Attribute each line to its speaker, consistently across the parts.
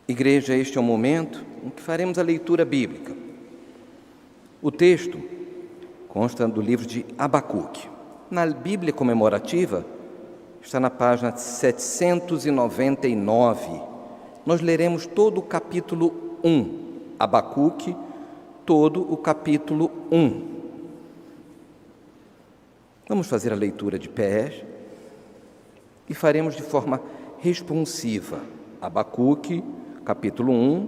Speaker 1: Igreja, este é o momento em que faremos a leitura bíblica. O texto consta do livro de Abacuque. Na Bíblia comemorativa, está na página 799. Nós leremos todo o capítulo 1. Abacuque, todo o capítulo 1. Vamos fazer a leitura de pé e faremos de forma responsiva. Abacuque, capítulo 1,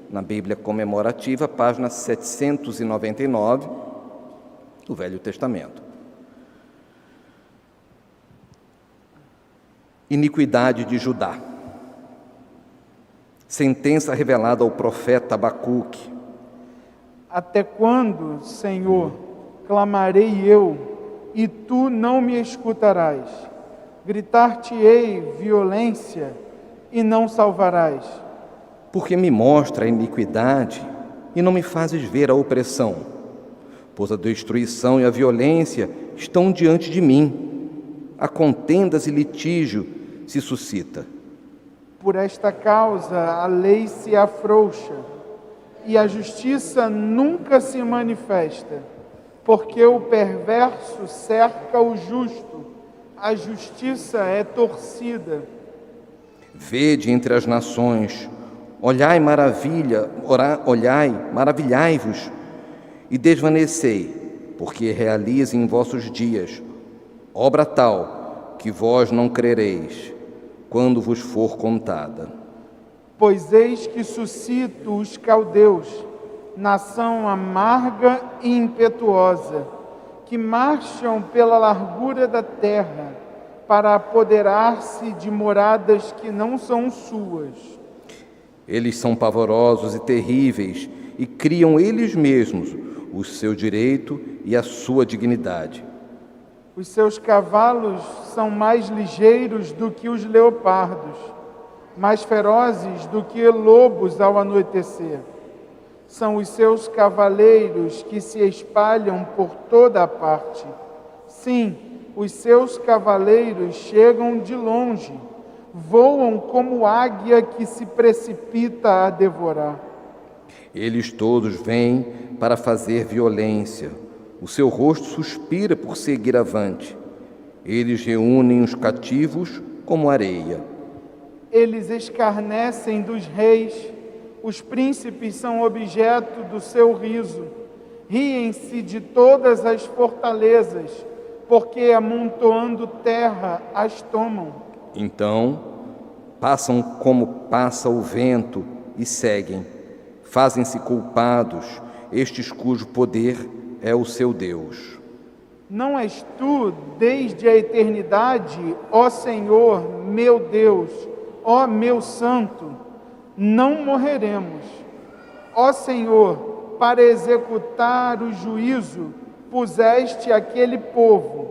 Speaker 1: na Bíblia comemorativa, página 799 do Velho Testamento. Iniquidade de Judá. Sentença revelada ao profeta Abacuque.
Speaker 2: Até quando, Senhor, clamarei eu, e tu não me escutarás? Gritar-te-ei violência, e não salvarás.
Speaker 1: Porque me mostra a iniquidade e não me fazes ver a opressão, pois a destruição e a violência estão diante de mim, a contendas e litígio se suscita.
Speaker 2: Por esta causa a lei se afrouxa, e a justiça nunca se manifesta, porque o perverso cerca o justo, a justiça é torcida.
Speaker 1: Vede entre as nações, olhai, maravilhai-vos e desvanecei, porque realize em vossos dias obra tal que vós não crereis, quando vos for contada.
Speaker 2: Pois eis que suscito os caldeus, nação amarga e impetuosa, que marcham pela largura da terra, para apoderar-se de moradas que não são suas.
Speaker 1: Eles são pavorosos e terríveis, e criam eles mesmos o seu direito e a sua dignidade.
Speaker 2: Os seus cavalos são mais ligeiros do que os leopardos, mais ferozes do que lobos ao anoitecer. São os seus cavaleiros que se espalham por toda a parte. Sim, os seus cavaleiros chegam de longe, voam como águia que se precipita a devorar.
Speaker 1: Eles todos vêm para fazer violência. O seu rosto suspira por seguir avante. Eles reúnem os cativos como areia.
Speaker 2: Eles escarnecem dos reis, os príncipes são objeto do seu riso. Riem-se de todas as fortalezas, porque amontoando terra as tomam.
Speaker 1: Então, passam como passa o vento e seguem. Fazem-se culpados, estes cujo poder é o seu Deus.
Speaker 2: Não és tu, desde a eternidade, ó Senhor, meu Deus, ó meu Santo, não morreremos. Ó Senhor, para executar o juízo, puseste aquele povo.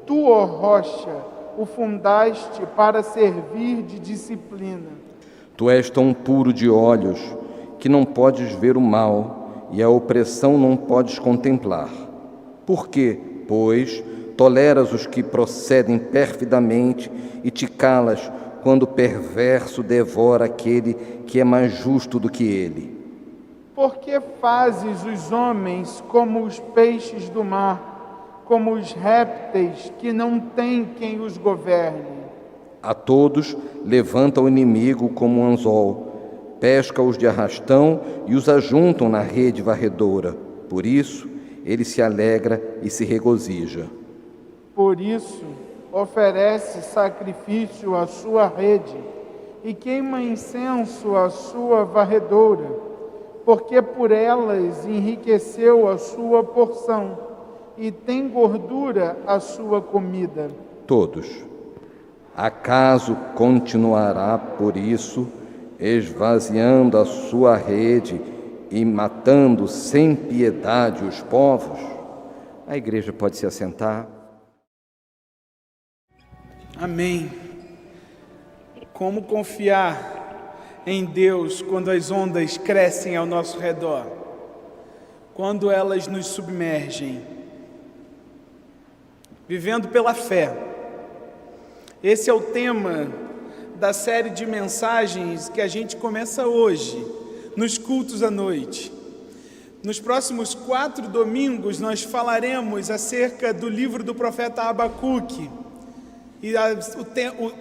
Speaker 2: Tu, ó rocha, o fundaste para servir de disciplina.
Speaker 1: Tu és tão puro de olhos que não podes ver o mal e a opressão não podes contemplar. Por quê, pois, toleras os que procedem perfidamente e te calas quando o perverso devora aquele que é mais justo do que ele?
Speaker 2: Por que fazes os homens como os peixes do mar, como os répteis que não têm quem os governe?
Speaker 1: A todos levanta o inimigo como um anzol, pesca-os de arrastão e os ajuntam na rede varredora. Por isso, ele se alegra e se regozija.
Speaker 2: Por isso, oferece sacrifício à sua rede e queima incenso à sua varredora, porque por elas enriqueceu a sua porção e tem gordura a sua comida.
Speaker 1: Todos. Acaso continuará por isso, esvaziando a sua rede e matando sem piedade os povos? A igreja pode se assentar.
Speaker 2: Amém. Como confiar em Deus quando as ondas crescem ao nosso redor, quando elas nos submergem? Vivendo pela fé. Esse é o tema da série de mensagens que a gente começa hoje, nos cultos à noite. Nos próximos 4 domingos nós falaremos acerca do livro do profeta Abacuque. E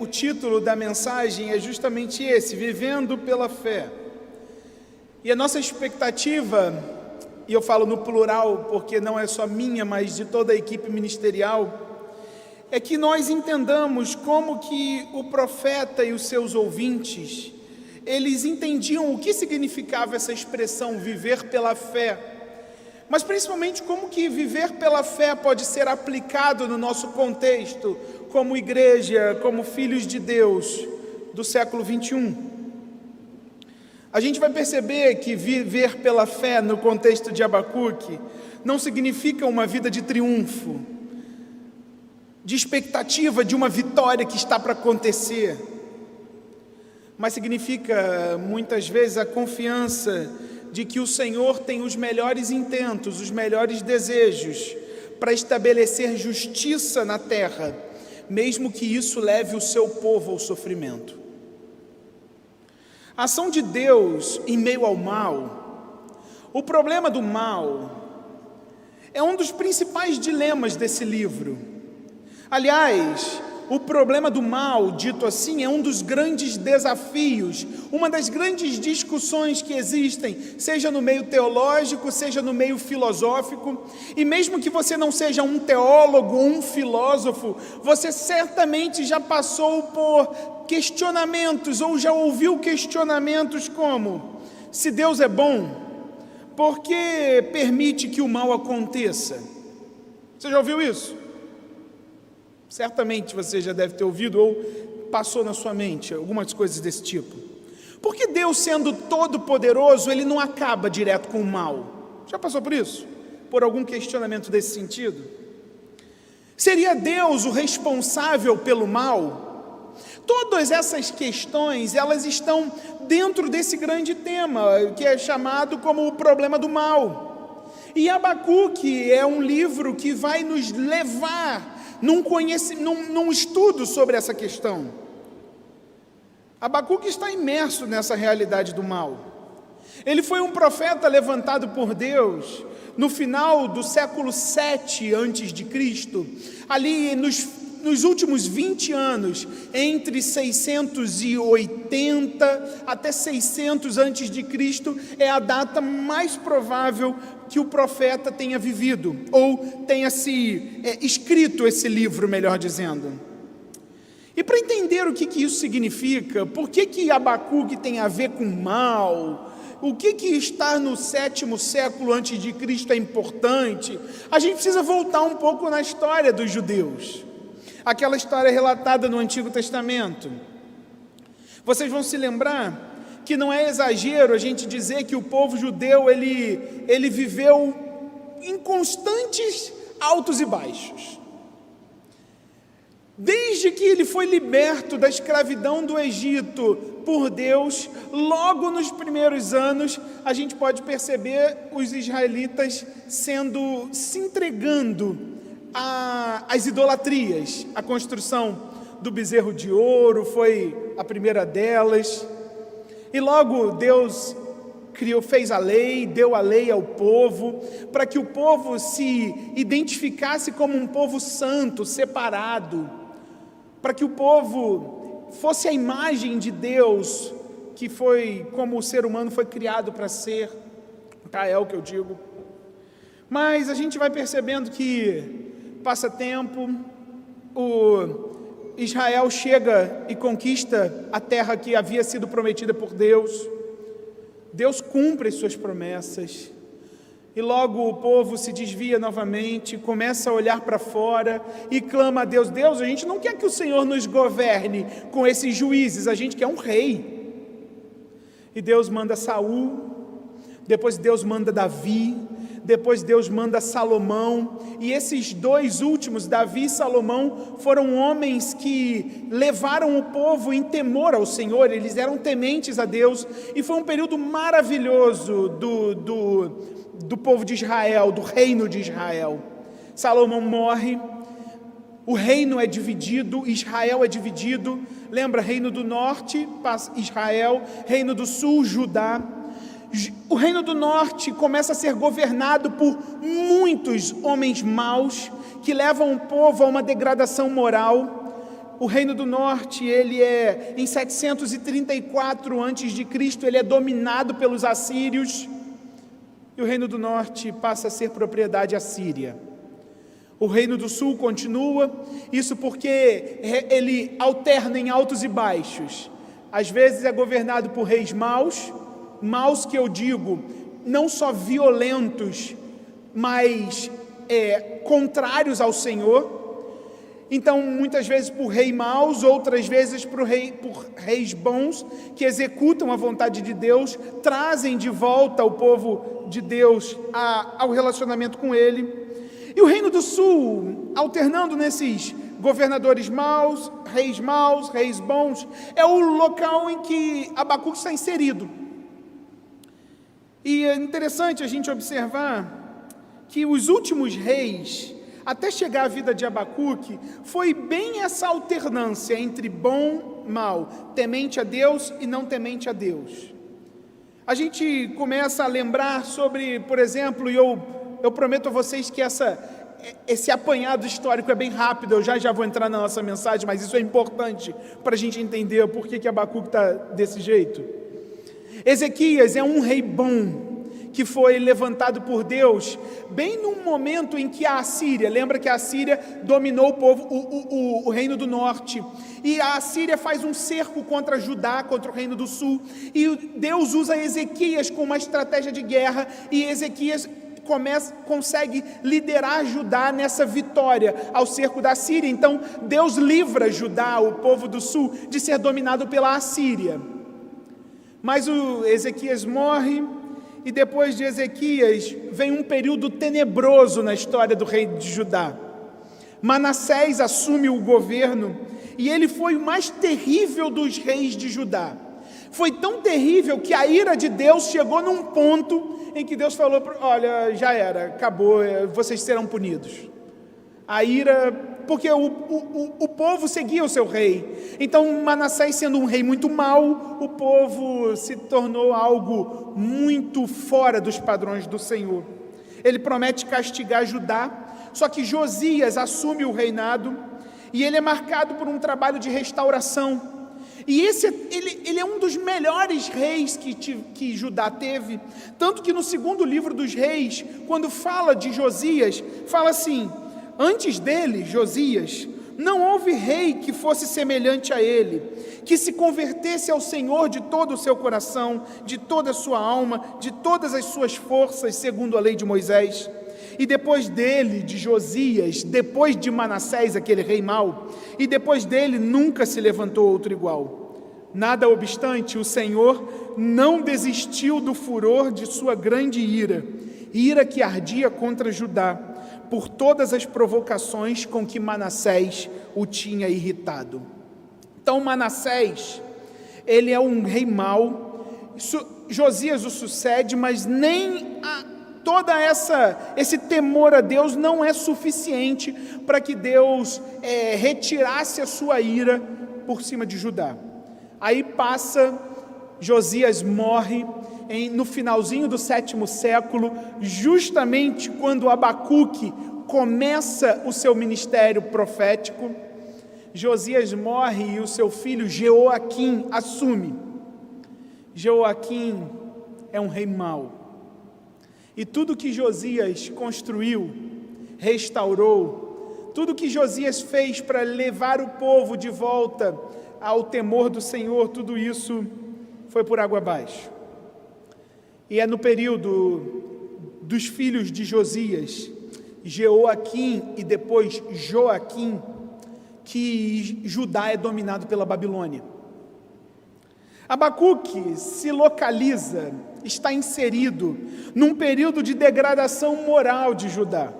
Speaker 2: o título da mensagem é justamente esse, Vivendo pela Fé. E a nossa expectativa, e eu falo no plural porque não é só minha, mas de toda a equipe ministerial, é que nós entendamos como que o profeta e os seus ouvintes, eles entendiam o que significava essa expressão viver pela fé, mas principalmente como que viver pela fé pode ser aplicado no nosso contexto, como igreja, como filhos de Deus do século 21. A gente vai perceber que viver pela fé no contexto de Abacuque não significa uma vida de triunfo, de expectativa de uma vitória que está para acontecer, mas significa muitas vezes a confiança de que o Senhor tem os melhores intentos, os melhores desejos para estabelecer justiça na terra, mesmo que isso leve o seu povo ao sofrimento. A ação de Deus em meio ao mal, o problema do mal, é um dos principais dilemas desse livro. Aliás, o problema do mal, dito assim, é um dos grandes desafios, uma das grandes discussões que existem, seja no meio teológico, seja no meio filosófico, e mesmo que você não seja um teólogo ou um filósofo, você certamente já passou por questionamentos, ou já ouviu questionamentos como: se Deus é bom, por que permite que o mal aconteça? Você já ouviu isso? Certamente você já deve ter ouvido ou passou na sua mente algumas coisas desse tipo. Porque Deus, sendo todo-poderoso, Ele não acaba direto com o mal? Já passou por isso? Por algum questionamento desse sentido? Seria Deus o responsável pelo mal? Todas essas questões, elas estão dentro desse grande tema, que é chamado como o problema do mal. E Abacuque é um livro que vai nos levar num estudo sobre essa questão. Abacuque está imerso nessa realidade do mal. Ele foi um profeta levantado por Deus no final do século 7 a.C., ali nos últimos 20 anos, entre 680 até 600 a.C., é a data mais provável que o profeta tenha vivido, ou tenha se escrito esse livro, melhor dizendo. E para entender o que isso significa, por que Abacuque tem a ver com mal, o que estar no 7º século antes de Cristo é importante, a gente precisa voltar um pouco na história dos judeus, aquela história relatada no Antigo Testamento. Vocês vão se lembrar que não é exagero a gente dizer que o povo judeu ele viveu em constantes altos e baixos. Desde que ele foi liberto da escravidão do Egito por Deus, logo nos primeiros anos, a gente pode perceber os israelitas se entregando às idolatrias. A construção do bezerro de ouro foi a primeira delas. E logo Deus fez a lei, deu a lei ao povo, para que o povo se identificasse como um povo santo, separado, para que o povo fosse a imagem de Deus, que foi como o ser humano foi criado para ser, é o que eu digo. Mas a gente vai percebendo que passa tempo, Israel chega e conquista a terra que havia sido prometida por Deus. Deus cumpre as suas promessas. E logo o povo se desvia novamente, começa a olhar para fora e clama a Deus: Deus, a gente não quer que o Senhor nos governe com esses juízes, a gente quer um rei. E Deus manda Saul, depois Deus manda Davi, depois Deus manda Salomão, e esses dois últimos, Davi e Salomão, foram homens que levaram o povo em temor ao Senhor, eles eram tementes a Deus, e foi um período maravilhoso do povo de Israel, do reino de Israel. Salomão morre, o reino é dividido, Israel é dividido. Lembra, reino do norte, Israel, reino do sul, Judá. O reino do norte começa a ser governado por muitos homens maus, que levam o povo a uma degradação moral. O reino do norte, ele é, em 734 a.C., ele é dominado pelos assírios, e o reino do norte passa a ser propriedade assíria. O reino do sul continua, isso porque ele alterna em altos e baixos. Às vezes é governado por reis maus que eu digo, não só violentos, mas contrários ao Senhor. Então, muitas vezes por reis maus, outras vezes por reis bons, que executam a vontade de Deus, trazem de volta o povo de Deus ao relacionamento com Ele. E o reino do sul, alternando nesses governadores maus, reis bons, é o local em que Abacuque está inserido. E é interessante a gente observar que os últimos reis, até chegar à vida de Abacuque, foi bem essa alternância entre bom e mal, temente a Deus e não temente a Deus. A gente começa a lembrar sobre, por exemplo, e eu prometo a vocês que esse apanhado histórico é bem rápido, eu já vou entrar na nossa mensagem, mas isso é importante para a gente entender por que Abacuque está desse jeito. Ezequias é um rei bom, que foi levantado por Deus, bem num momento em que a Assíria, lembra que a Assíria dominou o povo, o reino do norte, e a Assíria faz um cerco contra Judá, contra o reino do sul, e Deus usa Ezequias com uma estratégia de guerra, e Ezequias consegue liderar Judá nessa vitória ao cerco da Assíria. Então Deus livra Judá, o povo do sul, de ser dominado pela Assíria. Mas o Ezequias morre, e depois de Ezequias vem um período tenebroso na história do rei de Judá. Manassés assume o governo, e ele foi o mais terrível dos reis de Judá. Foi tão terrível que a ira de Deus chegou num ponto em que Deus falou: olha, já era, acabou, vocês serão punidos. A ira, porque o povo seguia o seu rei. Então Manassés, sendo um rei muito mau, o povo se tornou algo muito fora dos padrões do Senhor. Ele promete castigar Judá, só que Josias assume o reinado, e ele é marcado por um trabalho de restauração. E ele é um dos melhores reis que Judá teve, tanto que no segundo livro dos reis, quando fala de Josias, fala assim: antes dele, Josias, não houve rei que fosse semelhante a ele, que se convertesse ao Senhor de todo o seu coração, de toda a sua alma, de todas as suas forças, segundo a lei de Moisés. E depois dele, de Josias, depois de Manassés, aquele rei mau, e depois dele nunca se levantou outro igual. Nada obstante, o Senhor não desistiu do furor de sua grande ira que ardia contra Judá, por todas as provocações com que Manassés o tinha irritado. Então Manassés, ele é um rei mau, Josias o sucede, mas nem esse temor a Deus não é suficiente para que Deus retirasse a sua ira por cima de Judá. Aí Josias morre no finalzinho do 7º século, justamente quando Abacuque começa o seu ministério profético. Josias morre e o seu filho Jeoaquim assume. Jeoaquim é um rei mau. E tudo que Josias construiu, restaurou, tudo que Josias fez para levar o povo de volta ao temor do Senhor, tudo isso foi por água abaixo. E é no período dos filhos de Josias, Jeoaquim e depois Joaquim, que Judá é dominado pela Babilônia. Abacuque se localiza, está inserido num período de degradação moral de Judá.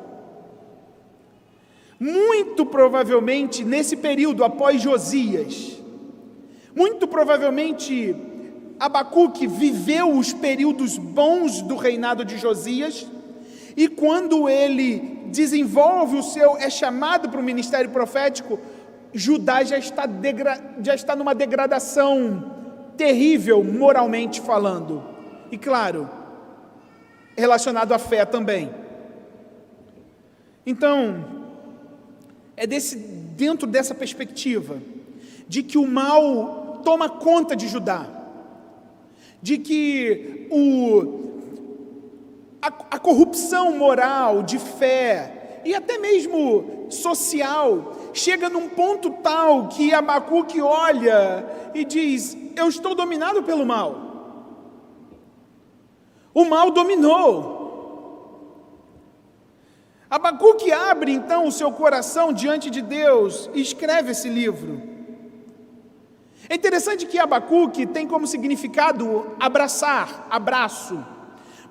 Speaker 2: Muito provavelmente nesse período após Josias, muito provavelmente Abacuque viveu os períodos bons do reinado de Josias, E quando ele desenvolve é chamado para o ministério profético, Judá já está numa degradação terrível, moralmente falando. E claro, relacionado à fé também. Então, é dentro dessa perspectiva, de que o mal toma conta de Judá, de que a corrupção moral, de fé, e até mesmo social, chega num ponto tal que Abacuque olha e diz: eu estou dominado pelo mal. O mal dominou. Abacuque abre então o seu coração diante de Deus e escreve esse livro. É interessante que Abacuque tem como significado abraçar, abraço,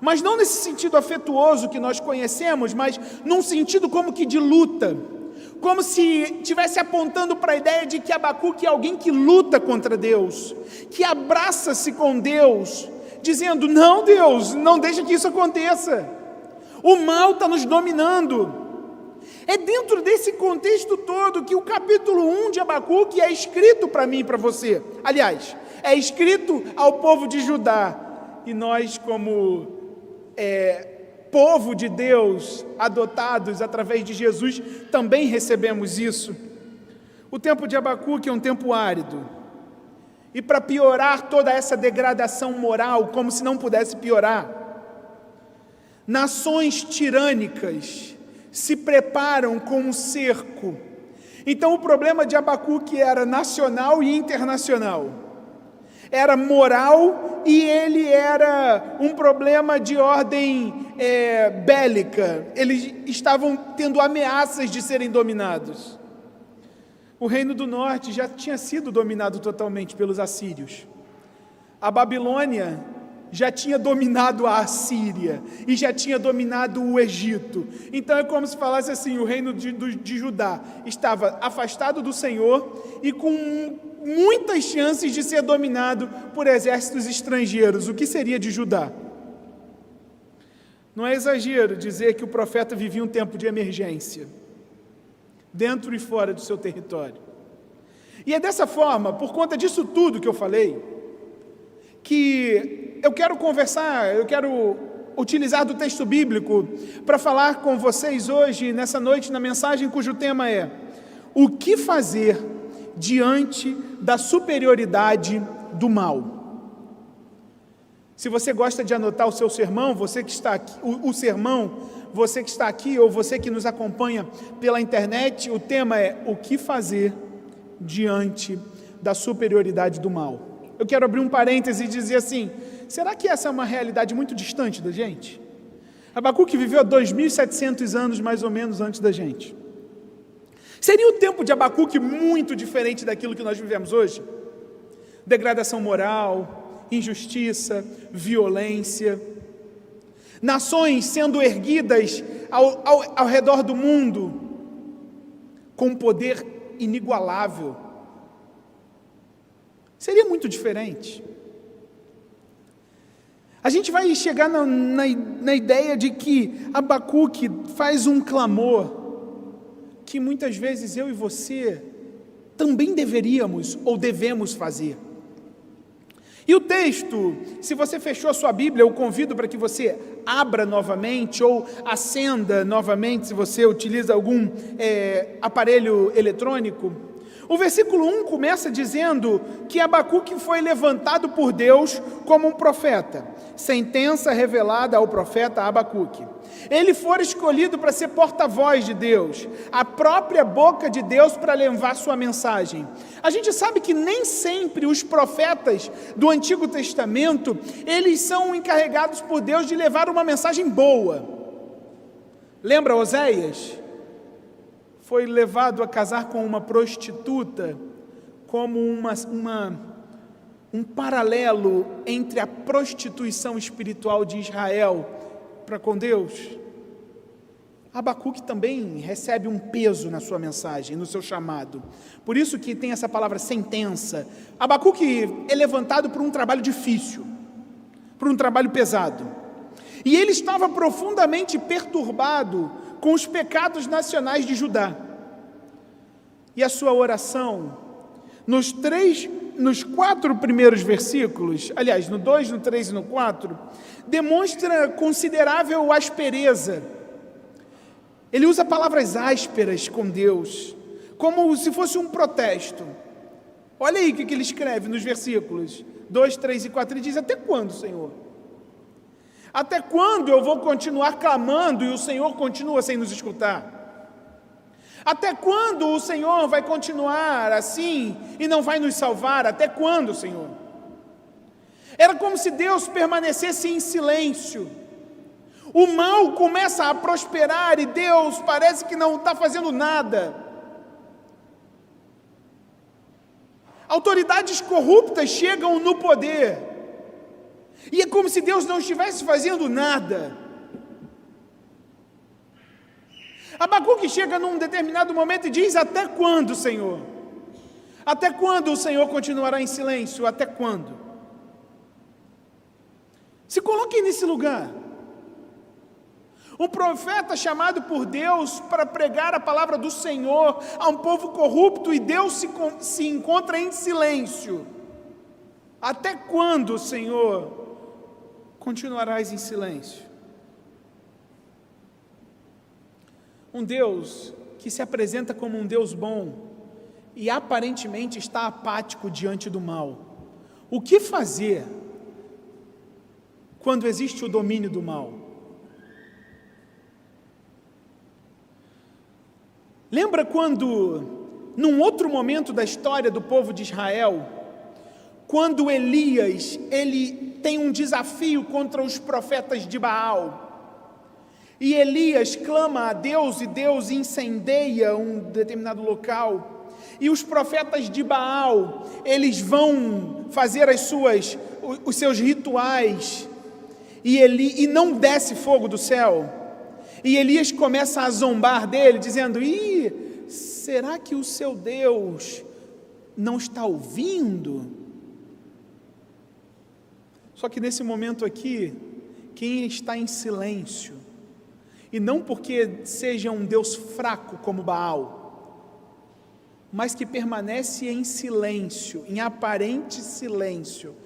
Speaker 2: mas não nesse sentido afetuoso que nós conhecemos, mas num sentido como que de luta, como se estivesse apontando para a ideia de que Abacuque é alguém que luta contra Deus, que abraça-se com Deus, dizendo: não, Deus, não deixa que isso aconteça, o mal está nos dominando. É dentro desse contexto todo que o capítulo 1 de Abacuque é escrito para mim e para você. Aliás, é escrito ao povo de Judá. E nós, como povo de Deus, adotados através de Jesus, também recebemos isso. O tempo de Abacuque é um tempo árido. E para piorar toda essa degradação moral, como se não pudesse piorar, nações tirânicas se preparam com um cerco. Então o problema de Abacuque era nacional e internacional. Era moral e ele era um problema de ordem bélica. Eles estavam tendo ameaças de serem dominados. O reino do norte já tinha sido dominado totalmente pelos assírios. A Babilônia já tinha dominado a Assíria e já tinha dominado o Egito. Então é como se falasse assim: o reino de Judá estava afastado do Senhor e com muitas chances de ser dominado por exércitos estrangeiros. O que seria de Judá? Não é exagero dizer que o profeta vivia um tempo de emergência, dentro e fora do seu território. E é dessa forma, por conta disso tudo que eu falei, que eu quero utilizar do texto bíblico para falar com vocês hoje, nessa noite, na mensagem cujo tema é: o que fazer diante da superioridade do mal? Se você gosta de anotar o seu sermão, você que está aqui, você que está aqui ou você que nos acompanha pela internet, o tema é: o que fazer diante da superioridade do mal? Eu quero abrir um parêntese e dizer assim: será que essa é uma realidade muito distante da gente? Abacuque viveu 2.700 anos mais ou menos antes da gente. Seria o tempo de Abacuque muito diferente daquilo que nós vivemos hoje? Degradação moral, injustiça, violência, nações sendo erguidas ao redor do mundo com um poder inigualável. Seria muito diferente. A gente vai chegar na ideia de que Abacuque faz um clamor que muitas vezes eu e você também deveríamos ou devemos fazer. E o texto, se você fechou a sua Bíblia, eu convido para que você abra novamente ou acenda novamente, se você utiliza algum aparelho eletrônico. O versículo 1 começa dizendo que Abacuque foi levantado por Deus como um profeta, sentença revelada ao profeta Abacuque. Ele foi escolhido para ser porta-voz de Deus, a própria boca de Deus para levar sua mensagem. A gente sabe que nem sempre os profetas do Antigo Testamento, eles são encarregados por Deus de levar uma mensagem boa. Lembra Oséias? Foi levado a casar com uma prostituta como um paralelo entre a prostituição espiritual de Israel para com Deus. Abacuque também recebe um peso na sua mensagem, no seu chamado. Por isso que tem essa palavra sentença. Abacuque é levantado por um trabalho difícil, por um trabalho pesado. E ele estava profundamente perturbado com os pecados nacionais de Judá. E a sua oração, nos 4 primeiros versículos, aliás, no 2, no 3 e no 4, demonstra considerável aspereza. Ele usa palavras ásperas com Deus, como se fosse um protesto. Olha aí o que ele escreve nos versículos 2, 3 e 4. Ele diz: até quando, Senhor? Até quando eu vou continuar clamando e o Senhor continua sem nos escutar? Até quando o Senhor vai continuar assim e não vai nos salvar? Até quando, Senhor? Era como se Deus permanecesse em silêncio. O mal começa a prosperar e Deus parece que não está fazendo nada. Autoridades corruptas chegam no poder e é como se Deus não estivesse fazendo nada. Abacuque chega num determinado momento e diz: até quando, Senhor? Até quando o Senhor continuará em silêncio? Até quando? Se coloque nesse lugar. Um profeta chamado por Deus para pregar a palavra do Senhor a um povo corrupto, e Deus se encontra em silêncio. Até quando, Senhor, continuarás em silêncio? Um Deus que se apresenta como um Deus bom e aparentemente está apático diante do mal. O que fazer quando existe o domínio do mal? Lembra quando, num outro momento da história do povo de Israel, quando Elias, ele tem um desafio contra os profetas de Baal, e Elias clama a Deus e Deus incendeia um determinado local, e os profetas de Baal, eles vão fazer os seus rituais, e não desce fogo do céu, e Elias começa a zombar dele, dizendo: será que o seu Deus não está ouvindo? Só que nesse momento aqui, quem está em silêncio, e não porque seja um Deus fraco como Baal, mas que permanece em silêncio, em aparente silêncio,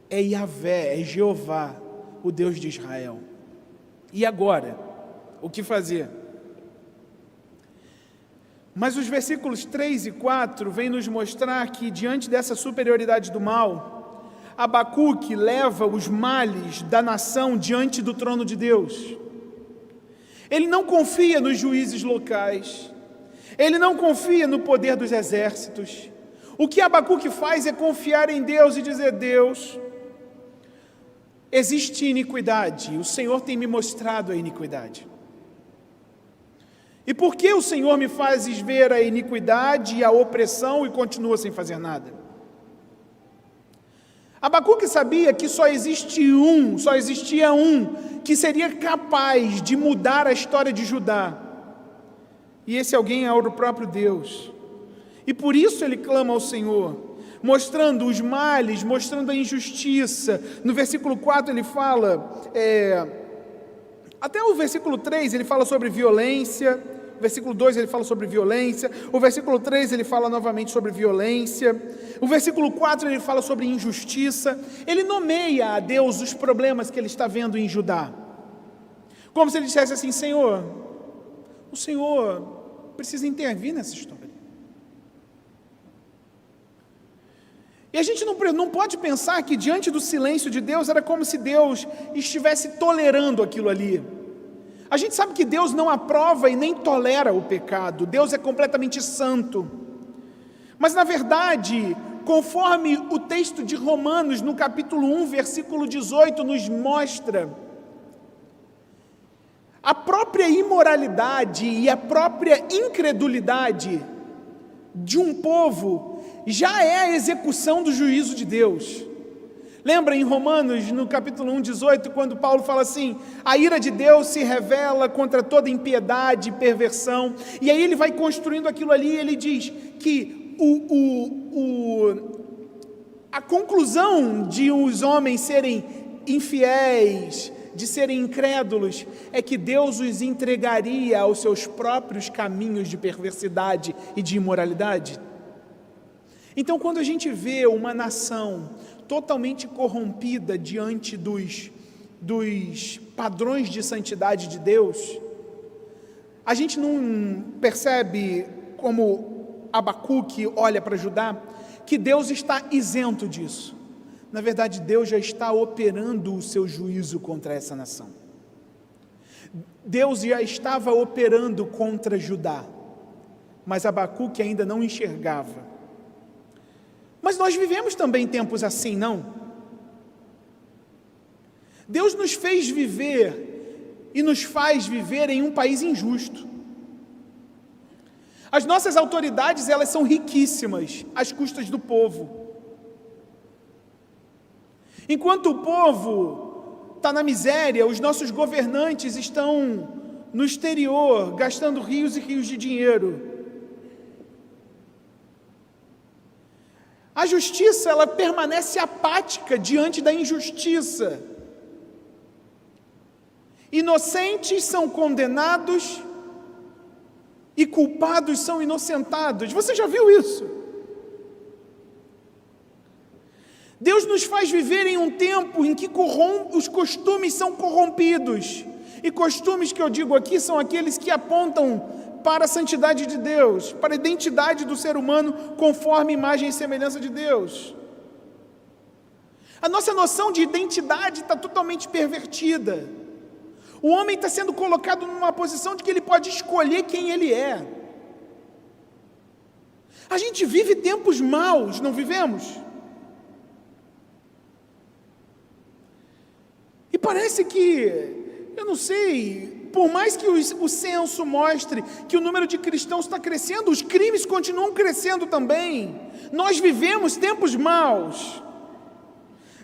Speaker 2: é Yahvé, é Jeová, o Deus de Israel. E agora, o que fazer? Mas os versículos 3 e 4 vêm nos mostrar que, diante dessa superioridade do mal, Abacuque leva os males da nação diante do trono de Deus. Ele não confia nos juízes locais, ele não confia no poder dos exércitos. O que Abacuque faz é confiar em Deus e dizer: Deus, existe iniquidade, o Senhor tem me mostrado a iniquidade. E por que o Senhor me fazes ver a iniquidade e a opressão e continua sem fazer nada? Abacuque sabia que só existia um que seria capaz de mudar a história de Judá. E esse alguém é o próprio Deus. E por isso ele clama ao Senhor, mostrando os males, mostrando a injustiça. No versículo 4 ele fala, até o versículo 3 ele fala sobre violência, o versículo 2 ele fala sobre violência, o versículo 3 ele fala novamente sobre violência, o versículo 4 ele fala sobre injustiça. Ele nomeia a Deus os problemas que ele está vendo em Judá, como se ele dissesse assim: Senhor, o Senhor precisa intervir nessa história. E a gente não pode pensar que diante do silêncio de Deus era como se Deus estivesse tolerando aquilo ali. A gente sabe que Deus não aprova e nem tolera o pecado. Deus é completamente santo. Mas na verdade, conforme o texto de Romanos, no capítulo 1, versículo 18, nos mostra, a própria imoralidade e a própria incredulidade de um povo já é a execução do juízo de Deus. Lembra em Romanos, no capítulo 1, 18, quando Paulo fala assim: a ira de Deus se revela contra toda impiedade e perversão, e aí ele vai construindo aquilo ali, e ele diz que a conclusão de os homens serem infiéis, de serem incrédulos é que Deus os entregaria aos seus próprios caminhos de perversidade e de imoralidade. Então, quando a gente vê uma nação totalmente corrompida diante dos padrões de santidade de Deus, a gente não percebe, como Abacuque olha para Judá, que Deus está isento disso. Na verdade, Deus já está operando o seu juízo contra essa nação. Deus já estava operando contra Judá, mas Abacuque ainda não enxergava. Mas nós vivemos também tempos assim, não? Deus nos fez viver e nos faz viver em um país injusto. As nossas autoridades, elas são riquíssimas às custas do povo. Enquanto o povo está na miséria, os nossos governantes estão no exterior, gastando rios e rios de dinheiro. A justiça, ela permanece apática diante da injustiça. Inocentes são condenados e culpados são inocentados. Você já viu isso? Deus nos faz viver em um tempo em que os costumes são corrompidos. E costumes que eu digo aqui são aqueles que apontam para a santidade de Deus, para a identidade do ser humano conforme imagem e semelhança de Deus. A nossa noção de identidade está totalmente pervertida. O homem está sendo colocado numa posição de que ele pode escolher quem ele é. A gente vive tempos maus, não vivemos? E parece que, eu não sei, por mais que o censo mostre que o número de cristãos está crescendo, os crimes continuam crescendo também. Nós vivemos tempos maus.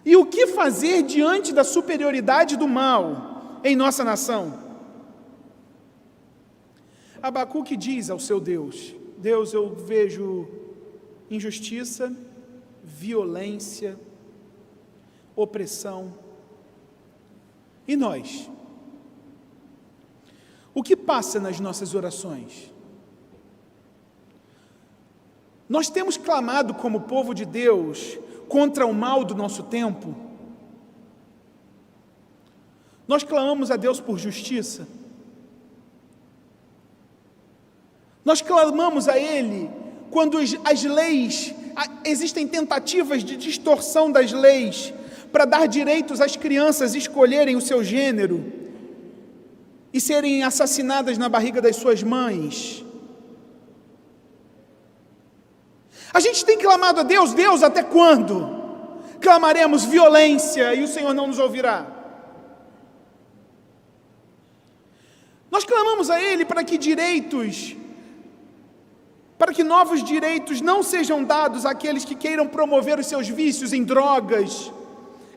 Speaker 2: E o que fazer diante da superioridade do mal em nossa nação? Abacuque diz ao seu Deus: Deus, eu vejo injustiça, violência, opressão. E nós? O que passa nas nossas orações? Nós temos clamado como povo de Deus contra o mal do nosso tempo? Nós clamamos a Deus por justiça? Nós clamamos a Ele quando as leis, existem tentativas de distorção das leis para dar direitos às crianças escolherem o seu gênero e serem assassinadas na barriga das suas mães. A gente tem clamado a Deus: Deus, até quando clamaremos violência e o Senhor não nos ouvirá? Nós clamamos a Ele para que novos direitos não sejam dados àqueles que queiram promover os seus vícios em drogas,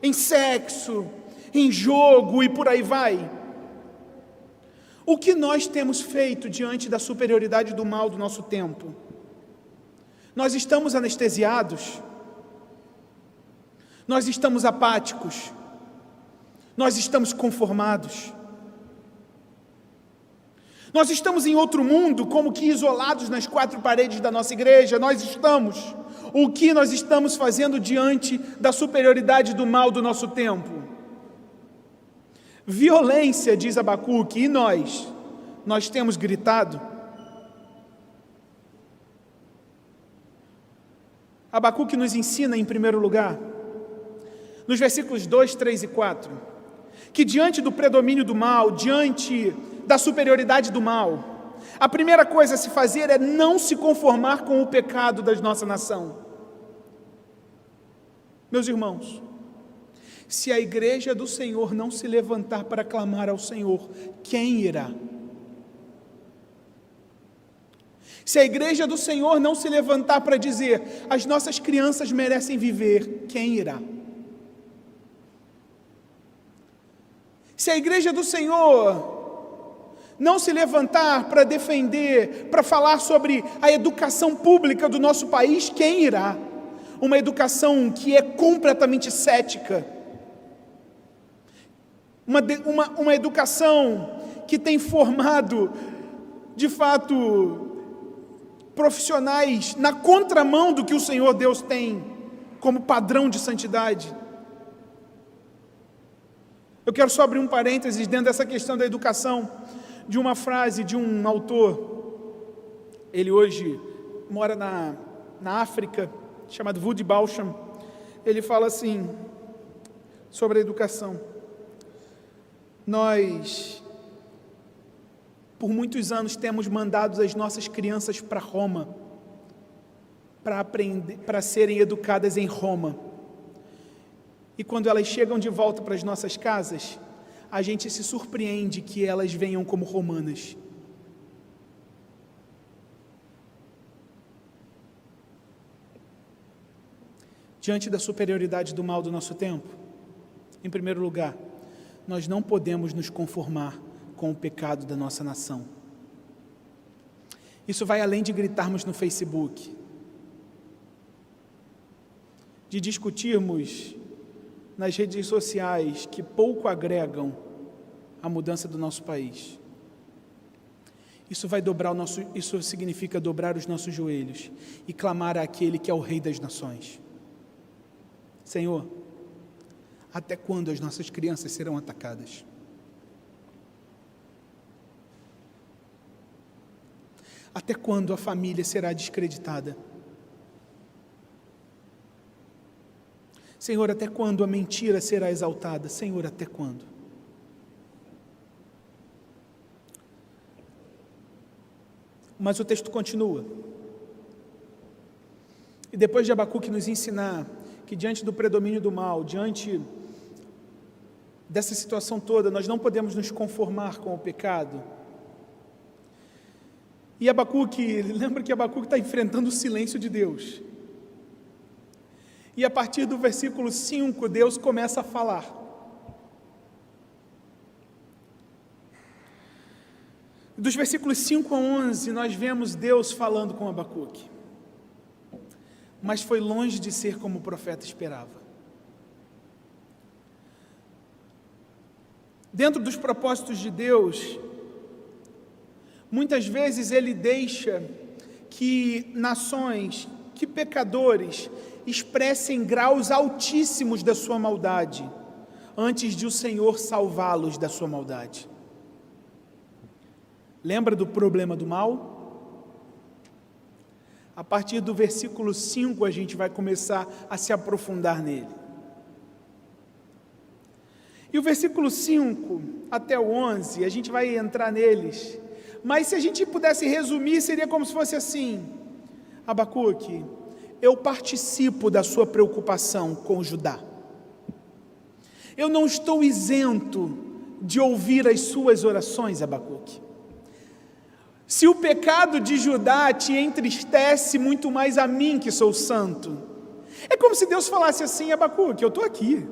Speaker 2: em sexo, em jogo e por aí vai. O que nós temos feito diante da superioridade do mal do nosso tempo? Nós estamos anestesiados? Nós estamos apáticos? Nós estamos conformados? Nós estamos em outro mundo, como que isolados nas quatro paredes da nossa igreja? Nós estamos. O que nós estamos fazendo diante da superioridade do mal do nosso tempo? Violência, diz Abacuque, e nós temos gritado? Abacuque nos ensina, em primeiro lugar, nos versículos 2, 3 e 4, que diante do predomínio do mal, diante da superioridade do mal, a primeira coisa a se fazer é não se conformar com o pecado da nossa nação. Meus irmãos, se a igreja do Senhor não se levantar para clamar ao Senhor, quem irá? Se a igreja do Senhor não se levantar para dizer: as nossas crianças merecem viver, quem irá? Se a igreja do Senhor não se levantar para defender, para falar sobre a educação pública do nosso país, quem irá? Uma educação que é completamente cética, uma educação que tem formado, de fato, profissionais na contramão do que o Senhor Deus tem como padrão de santidade. Eu quero só abrir um parênteses dentro dessa questão da educação, de uma frase de um autor. Ele hoje mora na África, chamado Woody Baucham. Ele fala assim, sobre a educação: nós, por muitos anos, temos mandado as nossas crianças para Roma, para serem educadas em Roma. E quando elas chegam de volta para as nossas casas, a gente se surpreende que elas venham como romanas. Diante da superioridade do mal do nosso tempo, em primeiro lugar, nós não podemos nos conformar com o pecado da nossa nação. Isso vai além de gritarmos no Facebook, de discutirmos nas redes sociais que pouco agregam à mudança do nosso país. Isso significa dobrar os nossos joelhos e clamar àquele que é o Rei das Nações. Senhor, até quando as nossas crianças serão atacadas? Até quando a família será descreditada? Senhor, até quando a mentira será exaltada? Senhor, até quando? Mas o texto continua. E depois de Abacuque nos ensinar que diante do predomínio do mal, diante dessa situação toda, nós não podemos nos conformar com o pecado. E Abacuque, lembra que Abacuque está enfrentando o silêncio de Deus. E a partir do versículo 5, Deus começa a falar. Dos versículos 5 a 11, nós vemos Deus falando com Abacuque. Mas foi longe de ser como o profeta esperava. Dentro dos propósitos de Deus, muitas vezes Ele deixa que nações, que pecadores, expressem graus altíssimos da sua maldade, antes de o Senhor salvá-los da sua maldade. Lembra do problema do mal? A partir do versículo 5 a gente vai começar a se aprofundar nele. E o versículo 5 até o 11, a gente vai entrar neles, mas se a gente pudesse resumir, seria como se fosse assim: Abacuque, eu participo da sua preocupação com Judá. Eu não estou isento de ouvir as suas orações, Abacuque. Se o pecado de Judá te entristece, muito mais a mim que sou santo. É como se Deus falasse assim: Abacuque, eu estou aqui.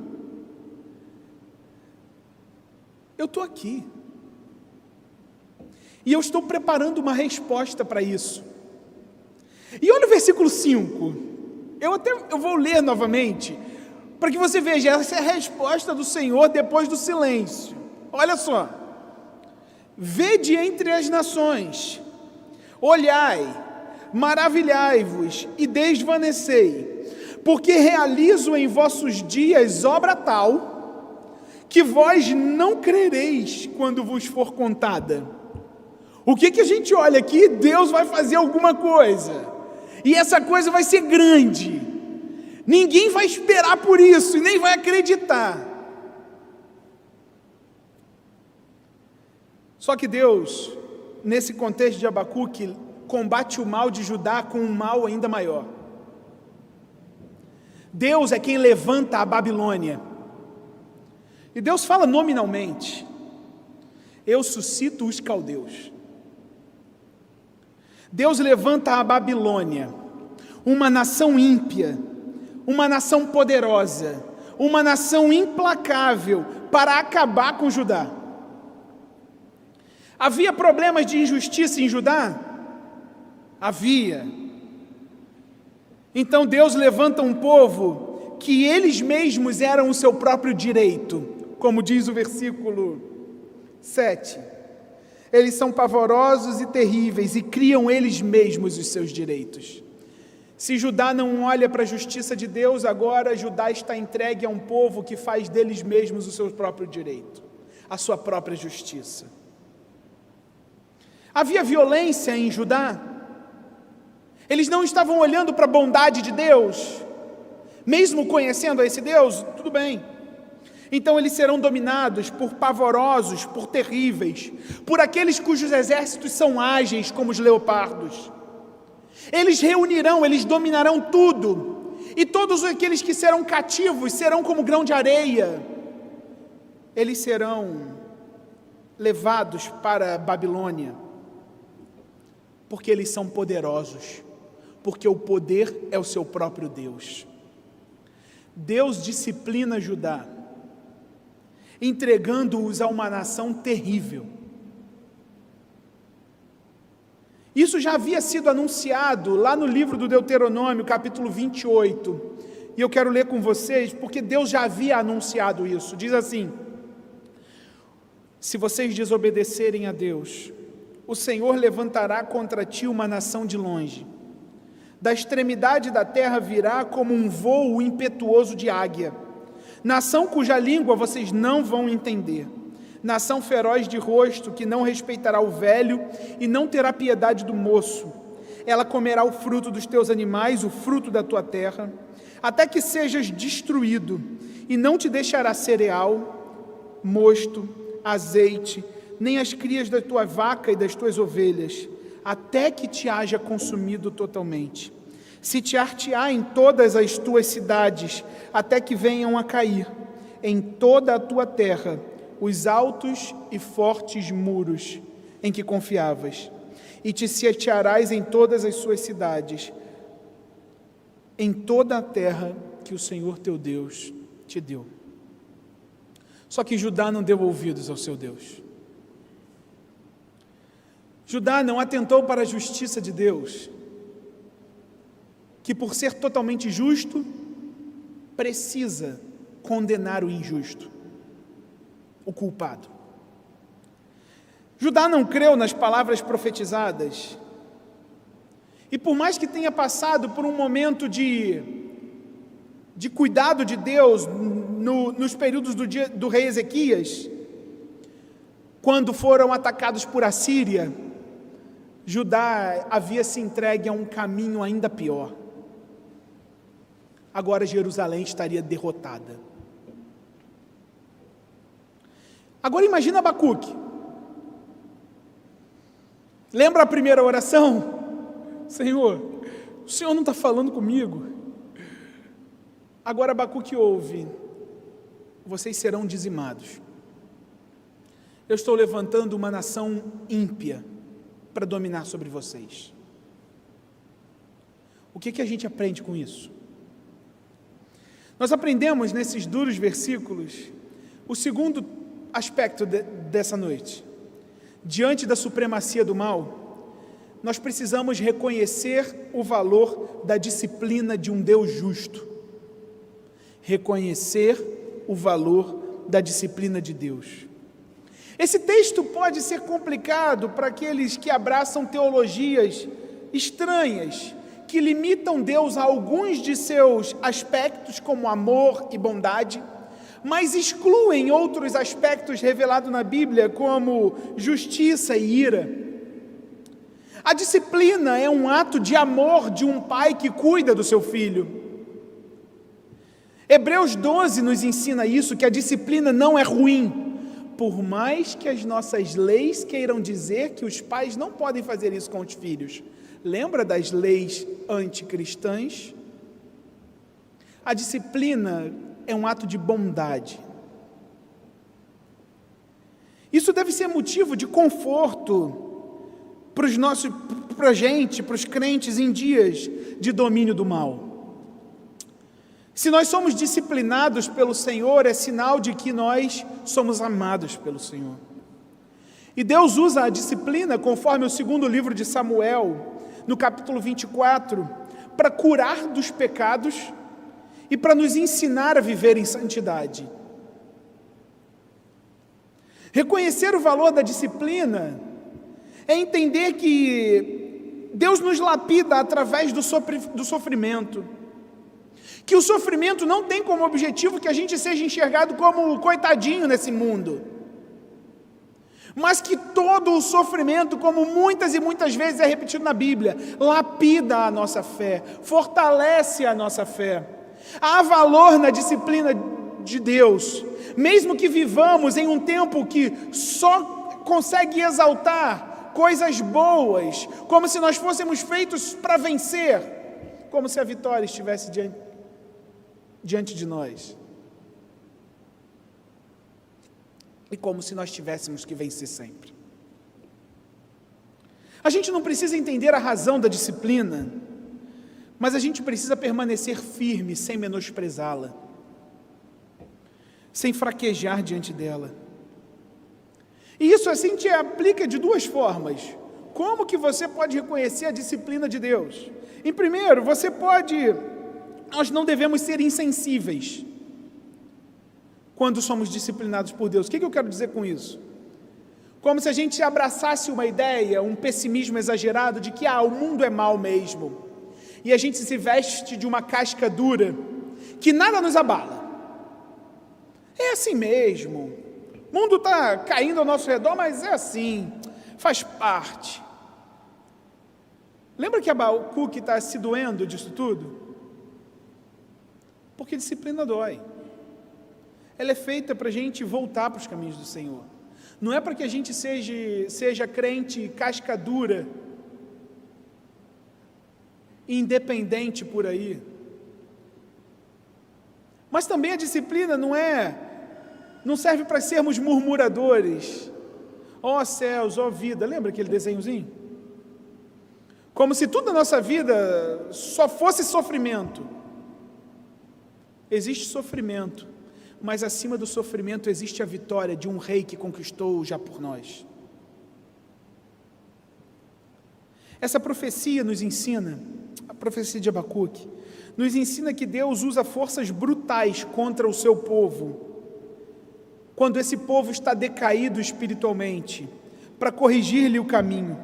Speaker 2: Eu estou aqui. E eu estou preparando uma resposta para isso. E olha o versículo 5, eu vou ler novamente, para que você veja, essa é a resposta do Senhor depois do silêncio. Olha só: vede entre as nações, olhai, maravilhai-vos e desvanecei, porque realizo em vossos dias obra tal, que vós não crereis quando vos for contada. O que a gente olha aqui? Deus vai fazer alguma coisa. E essa coisa vai ser grande. Ninguém vai esperar por isso e nem vai acreditar. Só que Deus, nesse contexto de Abacuque, combate o mal de Judá com um mal ainda maior. Deus é quem levanta a Babilônia. E Deus fala nominalmente: eu suscito os caldeus. Deus levanta a Babilônia, uma nação ímpia, uma nação poderosa, uma nação implacável, para acabar com Judá. Havia problemas de injustiça em Judá? Havia. Então Deus levanta um povo que eles mesmos eram o seu próprio direito, como diz o versículo 7. Eles são pavorosos e terríveis e criam eles mesmos os seus direitos. Se Judá não olha para a justiça de Deus, agora Judá está entregue a um povo que faz deles mesmos o seu próprio direito, a sua própria justiça. Havia violência em Judá. Eles não estavam olhando para a bondade de Deus, mesmo conhecendo esse Deus, tudo bem. Então eles serão dominados por pavorosos, por terríveis, por aqueles cujos exércitos são ágeis como os leopardos. Eles reunirão, eles dominarão tudo, e todos aqueles que serão cativos serão como grão de areia. Eles serão levados para a Babilônia, porque eles são poderosos, porque o poder é o seu próprio Deus. Deus disciplina Judá, entregando-os a uma nação terrível. Isso já havia sido anunciado lá no livro do Deuteronômio, capítulo 28, e eu quero ler com vocês, porque Deus já havia anunciado isso. Diz assim: se vocês desobedecerem a Deus, o Senhor levantará contra ti uma nação de longe, da extremidade da terra virá como um vôo impetuoso de águia, nação cuja língua vocês não vão entender, nação feroz de rosto, que não respeitará o velho e não terá piedade do moço. Ela comerá o fruto dos teus animais, o fruto da tua terra, até que sejas destruído, e não te deixará cereal, mosto, azeite, nem as crias da tua vaca e das tuas ovelhas, até que te haja consumido totalmente. Se te artear em todas as tuas cidades, até que venham a cair em toda a tua terra os altos e fortes muros em que confiavas, e te sitiarás em todas as suas cidades, em toda a terra que o Senhor teu Deus te deu. Só que Judá não deu ouvidos ao seu Deus. Judá não atentou para a justiça de Deus, que por ser totalmente justo, precisa condenar o injusto, o culpado. Judá não creu nas palavras profetizadas, e por mais que tenha passado por um momento de cuidado de Deus nos períodos do rei Ezequias, quando foram atacados por Assíria, Judá havia se entregue a um caminho ainda pior. Agora Jerusalém estaria derrotada. Agora imagina Abacuque. Lembra a primeira oração? Senhor, o Senhor não está falando comigo. Agora Abacuque ouve: vocês serão dizimados. Eu estou levantando uma nação ímpia para dominar sobre vocês. O que a gente aprende com isso? Nós aprendemos nesses duros versículos o segundo aspecto dessa noite. Diante da supremacia do mal, nós precisamos reconhecer o valor da disciplina de um Deus justo. Reconhecer o valor da disciplina de Deus. Esse texto pode ser complicado para aqueles que abraçam teologias estranhas, que limitam Deus a alguns de seus aspectos, como amor e bondade, mas excluem outros aspectos revelados na Bíblia, como justiça e ira. A disciplina é um ato de amor de um pai que cuida do seu filho. Hebreus 12 nos ensina isso, que a disciplina não é ruim, por mais que as nossas leis queiram dizer que os pais não podem fazer isso com os filhos. Lembra das leis anticristãs? A disciplina é um ato de bondade. Isso deve ser motivo de conforto para a gente, para os crentes em dias de domínio do mal. Se nós somos disciplinados pelo Senhor, é sinal de que nós somos amados pelo Senhor. E Deus usa a disciplina, conforme o segundo livro de Samuel, no capítulo 24, para curar dos pecados e para nos ensinar a viver em santidade.
Speaker 3: Reconhecer o valor da disciplina é entender que Deus nos lapida através do sofrimento. Que o sofrimento não tem como objetivo que a gente seja enxergado como coitadinho nesse mundo. Mas que todo o sofrimento, como muitas e muitas vezes é repetido na Bíblia, lapida a nossa fé, fortalece a nossa fé. Há valor na disciplina de Deus, mesmo que vivamos em um tempo que só consegue exaltar coisas boas, como se nós fôssemos feitos para vencer, como se a vitória estivesse diante de nós. E como se nós tivéssemos que vencer sempre. A gente não precisa entender a razão da disciplina, mas a gente precisa permanecer firme, sem menosprezá-la, sem fraquejar diante dela. E isso assim te aplica de duas formas. Como que você pode reconhecer a disciplina de Deus? Em primeiro, nós não devemos ser insensíveis quando somos disciplinados por Deus. O que eu quero dizer com isso? Como se a gente abraçasse uma ideia, um pessimismo exagerado de que o mundo é mau mesmo. E a gente se veste de uma casca dura, que nada nos abala. É assim mesmo. O mundo está caindo ao nosso redor, mas é assim, faz parte. Lembra que Abacuque está se doendo disso tudo? Porque disciplina dói. Ela é feita para a gente voltar para os caminhos do Senhor. Não é para que a gente seja crente casca dura, independente por aí. Mas também a disciplina não serve para sermos murmuradores. Ó céus, ó vida. Lembra aquele desenhozinho? Como se tudo na nossa vida só fosse sofrimento. Existe sofrimento, mas acima do sofrimento existe a vitória de um rei que conquistou já por nós. Essa profecia nos ensina, a profecia de Abacuque, nos ensina que Deus usa forças brutais contra o seu povo, quando esse povo está decaído espiritualmente, para corrigir-lhe o caminho.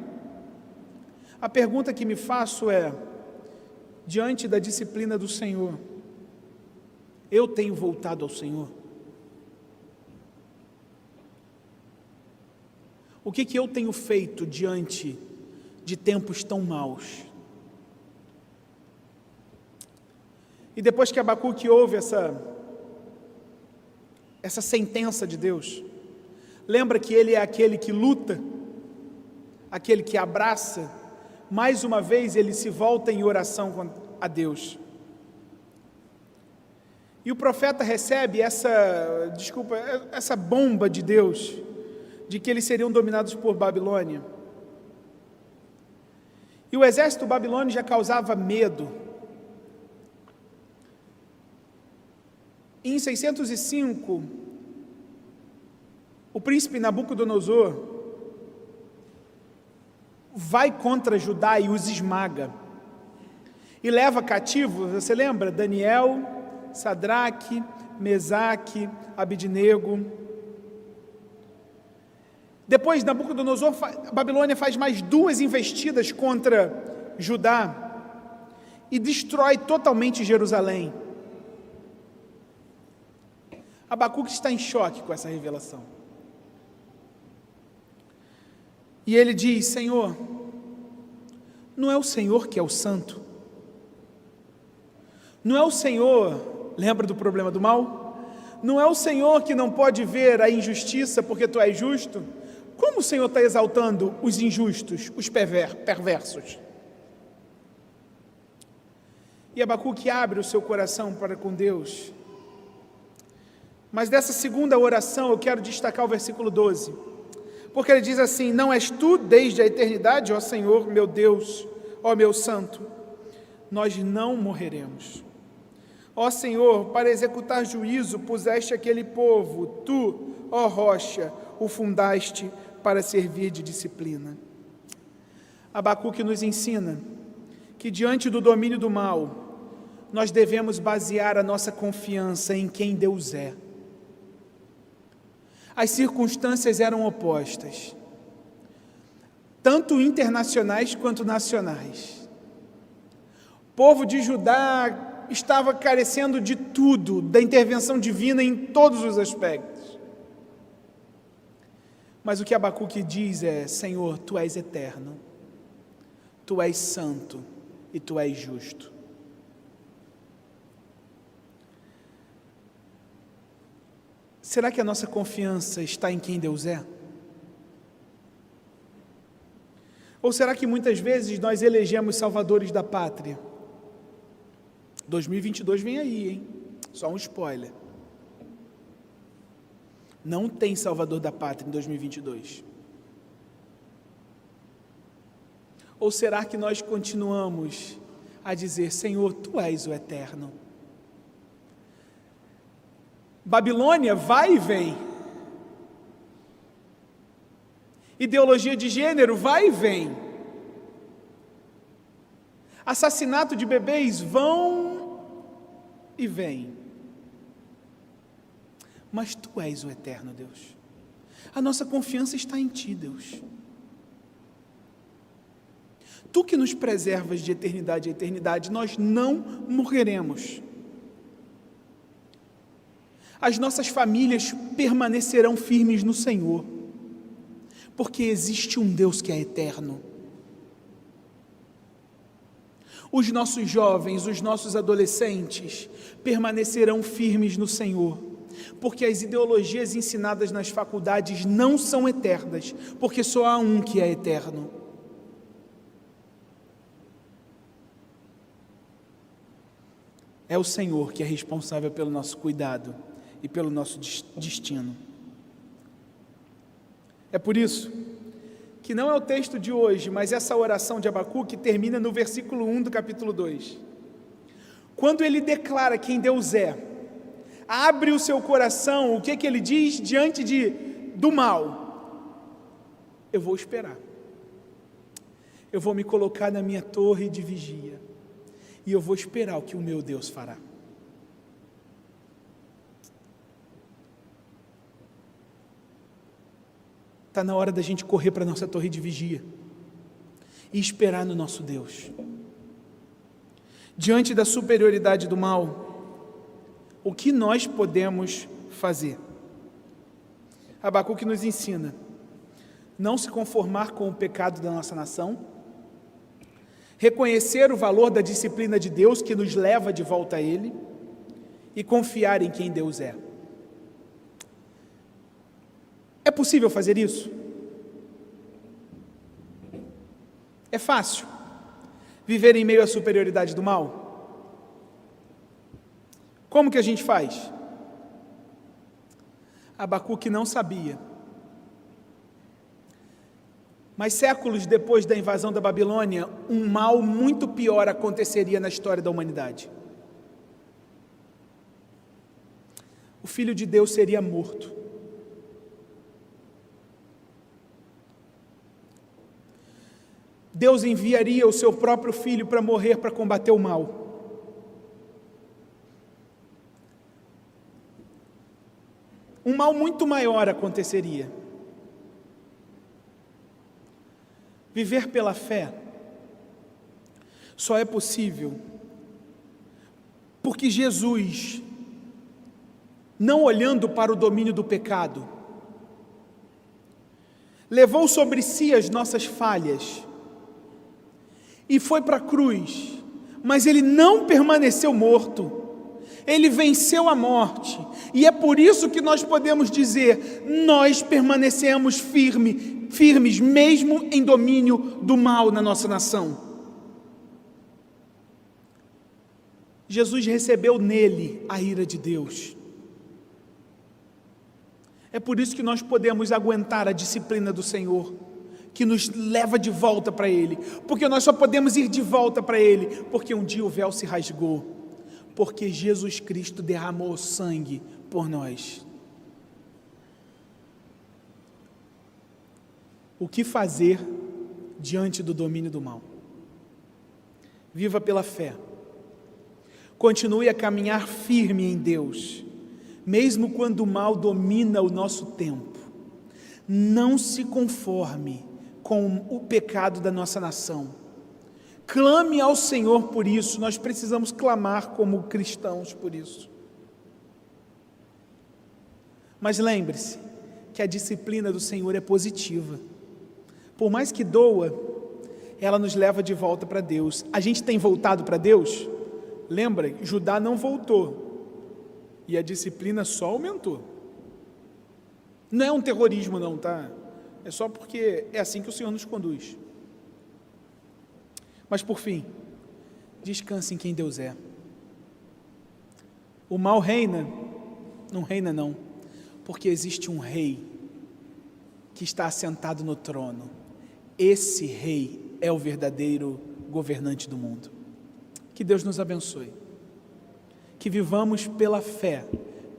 Speaker 3: A pergunta que me faço é, diante da disciplina do Senhor, eu tenho voltado ao Senhor? O que eu tenho feito diante de tempos tão maus? E depois que Abacuque ouve essa sentença de Deus, lembra que ele é aquele que luta, aquele que abraça, mais uma vez ele se volta em oração a Deus. E o profeta recebe essa bomba de Deus, de que eles seriam dominados por Babilônia. E o exército babilônio já causava medo. Em 605, o príncipe Nabucodonosor vai contra Judá e os esmaga. E leva cativo, você lembra? Daniel, Sadraque, Mesaque, Abidnego. Depois, Nabucodonosor, a Babilônia faz mais 2 investidas contra Judá e destrói totalmente Jerusalém. Abacuque está em choque com essa revelação. E ele diz: Senhor, não é o Senhor que é o santo? Não é o Senhor, lembra do problema do mal? Não é o Senhor que não pode ver a injustiça porque tu és justo? Como o Senhor está exaltando os injustos, os perversos? E Abacuque abre o seu coração para com Deus. Mas dessa segunda oração eu quero destacar o versículo 12. Porque ele diz assim: não és tu desde a eternidade, ó Senhor, meu Deus, ó meu santo, nós não morreremos. Ó Senhor, para executar juízo puseste aquele povo, tu, ó rocha, o fundaste para servir de disciplina. Abacuque nos ensina que diante do domínio do mal, nós devemos basear a nossa confiança em quem Deus é. As circunstâncias eram opostas, tanto internacionais quanto nacionais. O povo de Judá estava carecendo de tudo, da intervenção divina em todos os aspectos. Mas o que Abacuque diz é: Senhor, Tu és eterno, Tu és santo e Tu és justo. Será que a nossa confiança está em quem Deus é? Ou será que muitas vezes nós elegemos salvadores da pátria? 2022 vem aí, hein? Só um spoiler. Não tem salvador da pátria em 2022. Ou será que nós continuamos a dizer: Senhor, Tu és o eterno? Babilônia vai e vem. Ideologia de gênero vai e vem. Assassinato de bebês vão e vêm. Mas Tu és o eterno, Deus. A nossa confiança está em Ti, Deus. Tu que nos preservas de eternidade a eternidade, nós não morreremos. As nossas famílias permanecerão firmes no Senhor, porque existe um Deus que é eterno. Os nossos jovens, os nossos adolescentes permanecerão firmes no Senhor, porque as ideologias ensinadas nas faculdades não são eternas, porque só há um que é eterno. É o Senhor que é responsável pelo nosso cuidado e pelo nosso destino. É por isso que não é o texto de hoje, mas essa oração de Abacuque termina no versículo 1 do capítulo 2. Quando ele declara quem Deus é, abre o seu coração, o que ele diz diante do mal? Eu vou esperar. Eu vou me colocar na minha torre de vigia. E eu vou esperar o que o meu Deus fará. Está na hora da gente correr para a nossa torre de vigia e esperar no nosso Deus. Diante da superioridade do mal, o que nós podemos fazer? Abacuque nos ensina: não se conformar com o pecado da nossa nação, reconhecer o valor da disciplina de Deus que nos leva de volta a Ele e confiar em quem Deus é. É possível fazer isso? É fácil viver em meio à superioridade do mal? Como que a gente faz? Abacuque não sabia. Mas séculos depois da invasão da Babilônia, um mal muito pior aconteceria na história da humanidade. O Filho de Deus seria morto. Deus enviaria o seu próprio Filho para morrer, para combater o mal. Um mal muito maior aconteceria. Viver pela fé só é possível porque Jesus, não olhando para o domínio do pecado, levou sobre si as nossas falhas e foi para a cruz, mas Ele não permaneceu morto, Ele venceu a morte, e é por isso que nós podemos dizer: nós permanecemos firmes, mesmo em domínio do mal na nossa nação. Jesus recebeu nele a ira de Deus. É por isso que nós podemos aguentar a disciplina do Senhor, que nos leva de volta para Ele, porque nós só podemos ir de volta para Ele, porque um dia o véu se rasgou, porque Jesus Cristo derramou sangue por nós. O que fazer diante do domínio do mal? Viva pela fé. Continue a caminhar firme em Deus, mesmo quando o mal domina o nosso tempo, não se conforme com o pecado da nossa nação. Clame ao Senhor por isso, nós precisamos clamar como cristãos por isso. Mas lembre-se que a disciplina do Senhor é positiva. Por mais que doa, ela nos leva de volta para Deus. A gente tem voltado para Deus? Lembra, Judá não voltou e a disciplina só aumentou. Não é um terrorismo não, tá? É só porque é assim que o Senhor nos conduz. Mas por fim, descanse em quem Deus é. O mal reina? Não reina não, porque existe um rei que está assentado no trono. Esse rei é o verdadeiro governante do mundo. Que Deus nos abençoe. Que vivamos pela fé,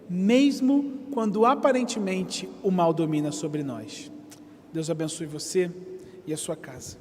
Speaker 3: mesmo quando aparentemente o mal domina sobre nós. Deus abençoe você e a sua casa.